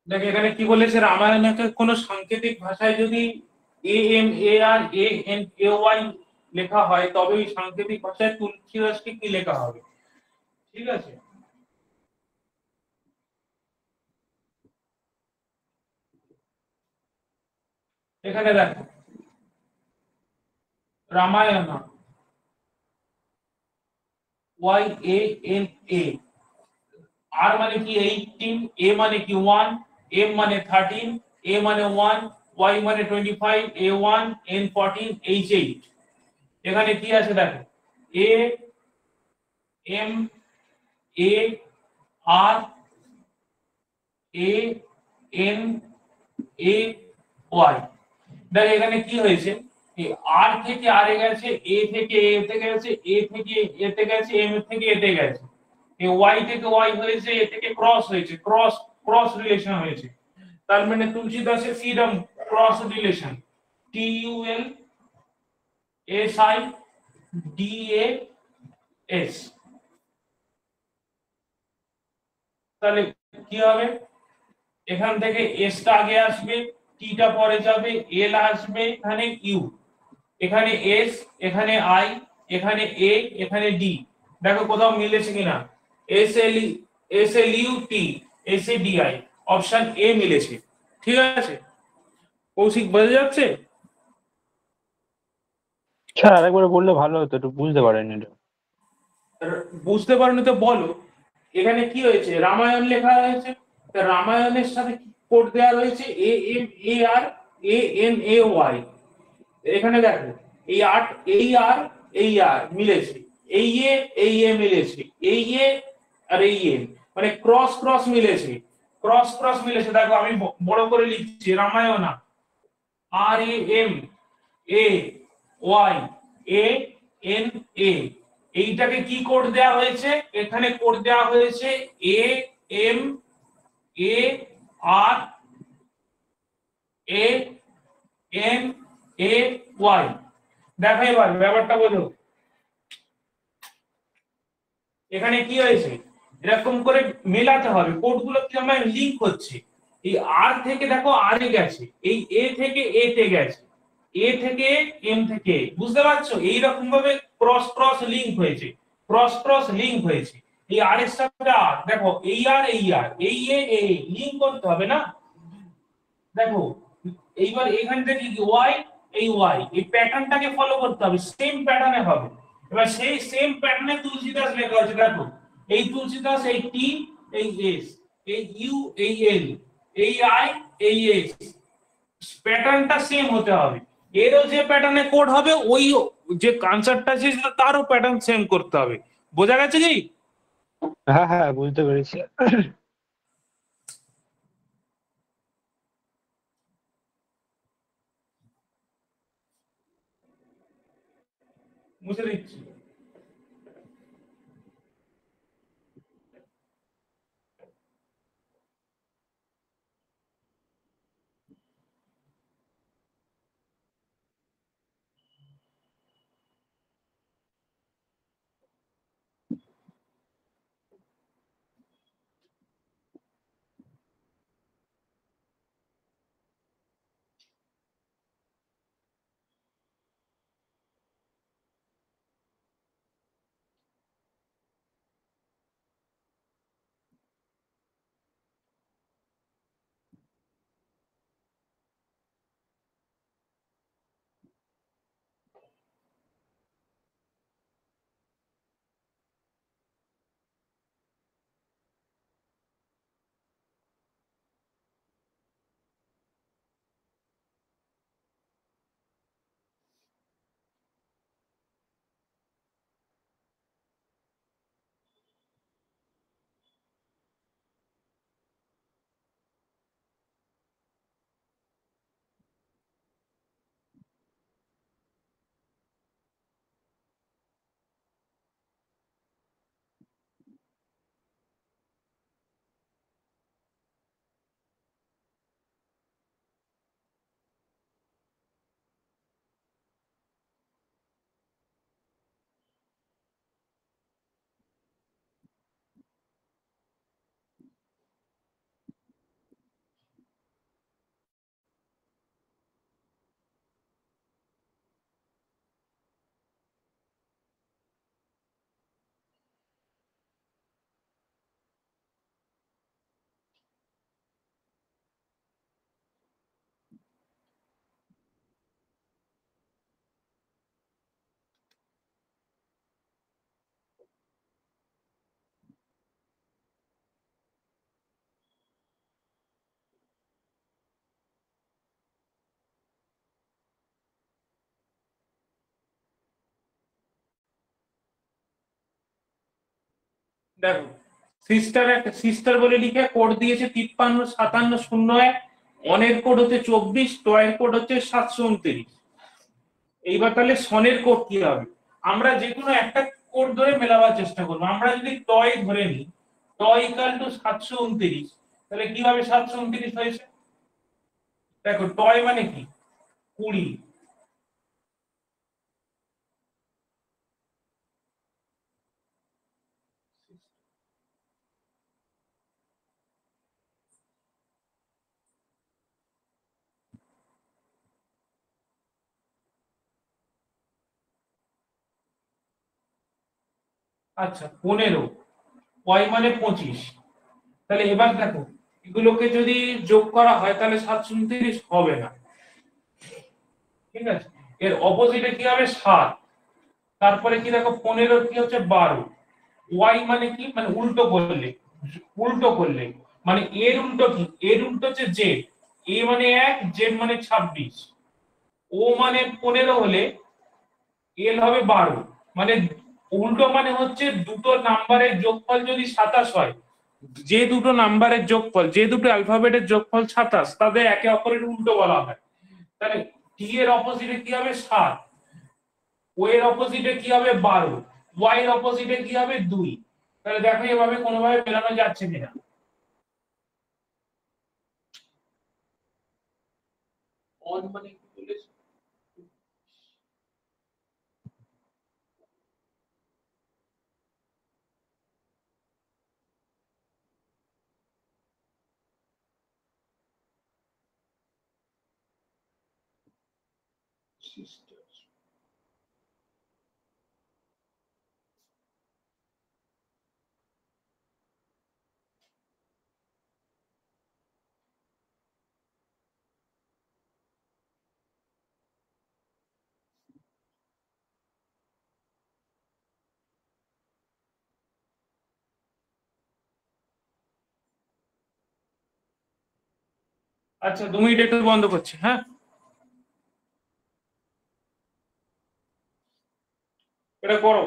দেখ এখানে কি বলেছে, রামায়ণকে কোনো সাংকেতিক ভাষায় যদি AMARANAY লেখা হয় তবে ওই সাংকেতিক ভাষায় তুলসীদাসকে কি লেখা হবে? ঠিক আছে, এখানে দেখো রামায়ণ, YANA, আর মানে কি 18, এ মানে কি 1, এম মানে 13, এ মানে 1, ওয়াই মানে 25, A1, N14, H8। এখানে কি আছে দেখো, A M A R A N A Y. দেখ এখানে কি হয়েছে, আর থেকে আর এ গেছে, এ থেকে এ তে গেছে, এ থেকে এ তে গেছে, এম থেকে এ তে গেছে, এই ওয়াই থেকে ওয়াই হয়েছে, এ থেকে ক্রস হয়েছে, ক্রস ক্রস রিলেশন হয়েছে। তার মানে তুলসী দাসের ফ্রিডম ক্রস রিলেশন, TULSIDAS। তাহলে কি হবে, এখান থেকে এসটা আগে আসবে, টিটা পরে যাবে, এল আসবে, এখানে ইউ, এখানে এস, এখানে আই, এখানে এ, এখানে ডি। দেখো কোথাও মিলেছে কিনা, SLUT, SADI, অপশন এ মিলেছে। ঠিক আছে, কৌশিক বোঝা যাচ্ছে? স্যার আরেকবার বললে ভালো হতো, একটু বুঝতে পারেন এটা। বুঝতে পারোনি তো বলো। এখানে কি হয়েছে, রামায়ণ লেখা হয়েছে, তা রামায়ণের সাথে কোড দেওয়া রয়েছে AMARANAY। এখানে দেখো এই আট, এই আর মিলেছে, এই এ মিলেছে, এই এ আর এই এ, মানে ক্রস ক্রস মিলেছে, ক্রস ক্রস মিলেছে। দেখো আমি বড় করে লিখছি, রামায়ণা, RAMAYANA। এইটাকে কি কোড দেওয়া হয়েছে, এখানে কোড দেওয়া হয়েছে AMARANAY। দেখো এবার ব্যাপারটা বোঝো, এখানে কি হয়েছে, এরকম করে মেলাতে হবে, কোডগুলো কি আমার লিংক হচ্ছে। এই আর থেকে দেখো আর এ গেছে, এই এ থেকে এ তে গেছে, এ থেকে এম থেকে, বুঝতে পারছো এইরকম ভাবে ক্রস ক্রস লিংক হয়েছে, ক্রস ক্রস লিংক হয়েছে। এই আর এর সাথে আর দেখো, এই লিংক করতে হবে না। দেখো এইবার এখান থেকে ওয়াই, এই ওয়াই এই প্যাটার্নটাকে ফলো করতে হবে, সেম প্যাটার্নে হবে। এবার সেই সেম প্যাটার্নে তুলসীদাস লেখা আছে, দেখো এই তুলসীদাস, এই টি, এই এস, এই ইউ, এই এল, এই আই, এই এস, প্যাটার্নটা সেম হতে হবে। এরও যে প্যাটার্নে কোড হবে, ওই যে কনসেপ্টটা আছে তারও প্যাটার্ন সেম করতে হবে। বোঝা গেছে কি? হ্যাঁ হ্যাঁ, বুঝতে পেরেছি। মুছে দিচ্ছি। দেখো সিস্টার বলে লিখে কোড দিয়েছে 535701, অনের কোড হচ্ছে 24, টয়ের কোড হচ্ছে 729। এইবার তাহলে সনের কোড কি হবে? আমরা যে কোনো একটা কোড ধরে মেলাবার চেষ্টা করবো। আমরা যদি টয় ধরে নিই, টয় ইকাল টু 729, তাহলে কিভাবে 729 হয়েছে? দেখো টয় মানে কি, 20। আচ্ছা 15, ওয়াই মানে 25। তাহলে এবার দেখো এগুলোকে যদি যোগ করা হয় তাহলে 729 হবে না, ঠিক আছে? এর অপোজিটে কি হবে? 7। তারপরে কি দেখো 15 কি হচ্ছে 12। ওয়াই মানে কি, মানে উল্টো করলে মানে এর উল্টো কি, এর উল্টো হচ্ছে জেড। এ মানে 1, জেড মানে 26। ও মানে 15 হলে এল হবে 12। মানে উল্টো মানে হচ্ছে দুটো নাম্বারের যোগফল যদি 27 হয়, যে দুটো নাম্বারের যোগফল, যে দুটো অ্যালফাবেটের যোগফল 27, তাদের একে অপরের উল্টো বলা হয়। তাহলে টি এর অপোজিটে কি হবে? 7। ও এর অপোজিটে কি হবে? 12। ওয়াই এর অপোজিটে কি হবে? 2। তাহলে দেখো এভাবে কোনোভাবে মেলানো যাচ্ছে কিনা। অন মানে কি বলেছ? আচ্ছা 2 মিনিট একটু বন্ধ করছি, হ্যাঁ, এটা করো।